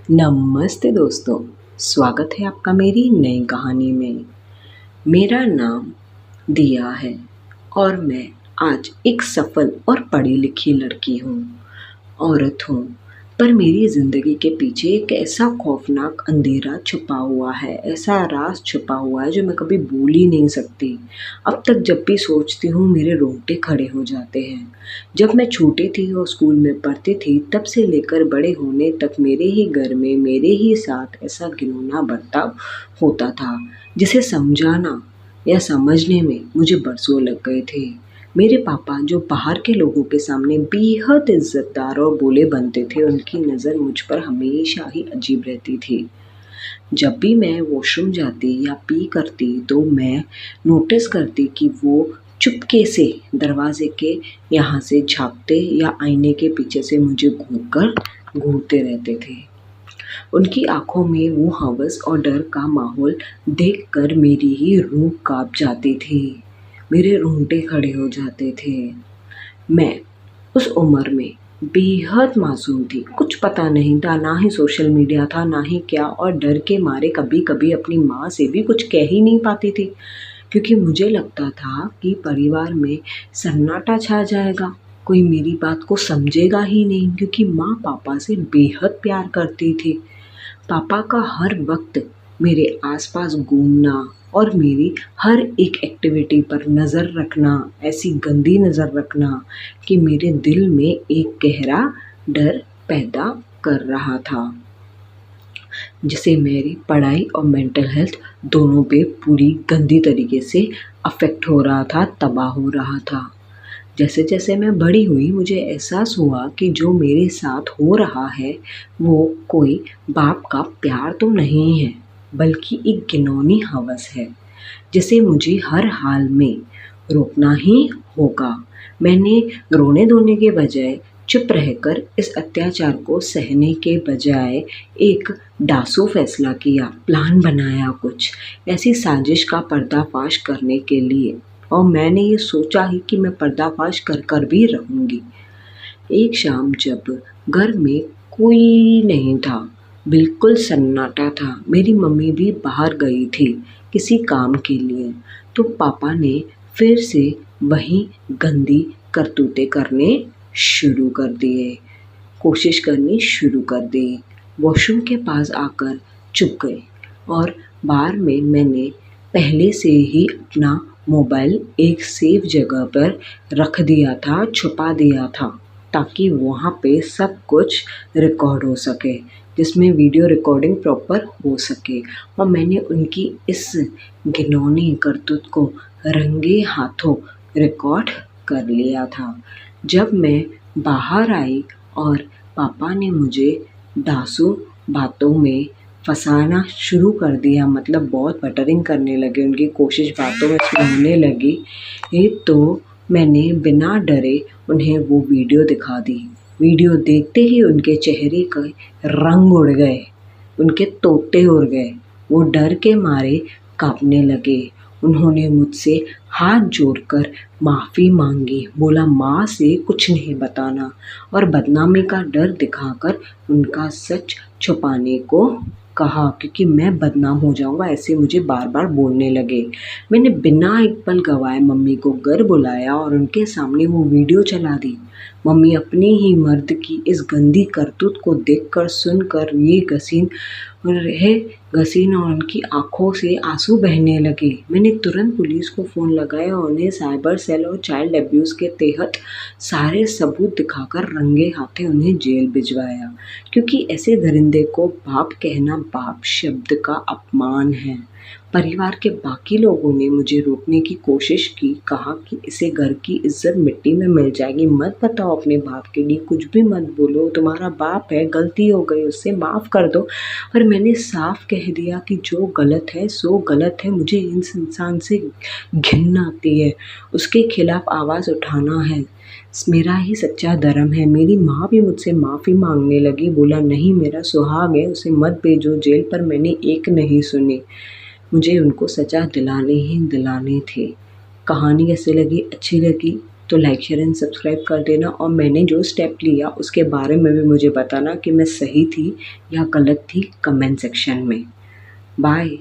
नमस्ते दोस्तों, स्वागत है आपका मेरी नई कहानी में। मेरा नाम दिया है और मैं आज एक सफल और पढ़ी लिखी लड़की हूँ, औरत हूँ। पर मेरी ज़िंदगी के पीछे एक ऐसा खौफनाक अंधेरा छुपा हुआ है, ऐसा राज छुपा हुआ है जो मैं कभी भूल ही नहीं सकती। अब तक जब भी सोचती हूँ मेरे रोंगटे खड़े हो जाते हैं। जब मैं छोटी थी और स्कूल में पढ़ती थी तब से लेकर बड़े होने तक मेरे ही घर में मेरे ही साथ ऐसा घिनौना बर्ताव होता था जिसे समझाना या समझने में मुझे बरसों लग गए थे। मेरे पापा जो बाहर के लोगों के सामने बेहद इज्जतदार और भोले बनते थे, उनकी नज़र मुझ पर हमेशा ही अजीब रहती थी। जब भी मैं वॉशरूम जाती या पी करती तो मैं नोटिस करती कि वो चुपके से दरवाजे के यहाँ से झाँकते या आईने के पीछे से मुझे घूरते रहते थे। उनकी आंखों में वो हवस और डर का माहौल देखकर मेरी ही रूह कांप जाती थी, मेरे रोंगटे खड़े हो जाते थे। मैं उस उम्र में बेहद मासूम थी, कुछ पता नहीं था, ना ही सोशल मीडिया था ना ही क्या, और डर के मारे कभी कभी अपनी माँ से भी कुछ कह ही नहीं पाती थी, क्योंकि मुझे लगता था कि परिवार में सन्नाटा छा जाएगा, कोई मेरी बात को समझेगा ही नहीं, क्योंकि माँ पापा से बेहद प्यार करती थी। पापा का हर वक्त मेरे आसपास घूमना और मेरी हर एक एक्टिविटी पर नज़र रखना, ऐसी गंदी नज़र रखना कि मेरे दिल में एक गहरा डर पैदा कर रहा था, जिसे मेरी पढ़ाई और मेंटल हेल्थ दोनों पे पूरी गंदी तरीके से अफेक्ट हो रहा था, तबाह हो रहा था। जैसे जैसे मैं बड़ी हुई मुझे एहसास हुआ कि जो मेरे साथ हो रहा है वो कोई बाप का प्यार तो नहीं है, बल्कि एक घिनौनी हवस है जिसे मुझे हर हाल में रोकना ही होगा। मैंने रोने धोने के बजाय चुप रहकर इस अत्याचार को सहने के बजाय एक डासू फैसला किया, प्लान बनाया, कुछ ऐसी साजिश का पर्दाफाश करने के लिए, और मैंने ये सोचा ही कि मैं पर्दाफाश कर कर भी रहूँगी। एक शाम जब घर में कोई नहीं था, बिल्कुल सन्नाटा था, मेरी मम्मी भी बाहर गई थी किसी काम के लिए, तो पापा ने फिर से वही गंदी करतूतें करने शुरू कर दिए, कोशिश करनी शुरू कर दी। वॉशरूम के पास आकर चुप गए और बार में मैंने पहले से ही अपना मोबाइल एक सेफ जगह पर रख दिया था, छुपा दिया था, ताकि वहाँ पे सब कुछ रिकॉर्ड हो सके, जिसमें वीडियो रिकॉर्डिंग प्रॉपर हो सके। और मैंने उनकी इस घिनौनी करतूत को रंगे हाथों रिकॉर्ड कर लिया था। जब मैं बाहर आई और पापा ने मुझे डासू बातों में फंसाना शुरू कर दिया, मतलब बहुत बटरिंग करने लगे, उनकी कोशिश बातों में सुनने लगी, तो मैंने बिना डरे उन्हें वो वीडियो दिखा दी। वीडियो देखते ही उनके चेहरे के रंग उड़ गए, उनके तोते उड़ गए, वो डर के मारे कांपने लगे। उन्होंने मुझसे हाथ जोड़कर माफ़ी मांगी, बोला माँ से कुछ नहीं बताना, और बदनामी का डर दिखाकर उनका सच छुपाने को कहा, क्योंकि मैं बदनाम हो जाऊंगा, ऐसे मुझे बार बार बोलने लगे। मैंने बिना एक पल गवाए मम्मी को घर बुलाया और उनके सामने वो वीडियो चला दी। मम्मी अपनी ही मर्द की इस गंदी करतूत को देखकर सुनकर ये घसीन और उनकी आंखों से आंसू बहने लगे। मैंने तुरंत पुलिस को फ़ोन लगाया और उन्हें साइबर सेल और चाइल्ड अब्यूज़ के तहत सारे सबूत दिखाकर रंगे हाथे उन्हें जेल भिजवाया, क्योंकि ऐसे दरिंदे को बाप कहना बाप शब्द का अपमान है। परिवार के बाकी लोगों ने मुझे रोकने की कोशिश की, कहा कि इसे घर की इज्जत मिट्टी में मिल जाएगी, मत बताओ अपने बाप के लिए, कुछ भी मत बोलो, तुम्हारा बाप है, गलती हो गई, उससे माफ़ कर दो। पर मैंने साफ कह दिया कि जो गलत है सो गलत है, मुझे इस इंसान से घिन आती है, उसके खिलाफ आवाज़ उठाना है, मेरा ही सच्चा धर्म है। मेरी माँ भी मुझसे माफ़ी मांगने लगी, बोला नहीं मेरा सुहाग है, उसे मत भेजो जेल, पर मैंने एक नहीं सुनी, मुझे उनको सजा दिलाने ही दिलाने थे। कहानी कैसे लगी? अच्छी लगी तो लाइक शेयर एंड सब्सक्राइब कर देना, और मैंने जो स्टेप लिया उसके बारे में भी मुझे बताना कि मैं सही थी या गलत थी कमेंट सेक्शन में। बाय।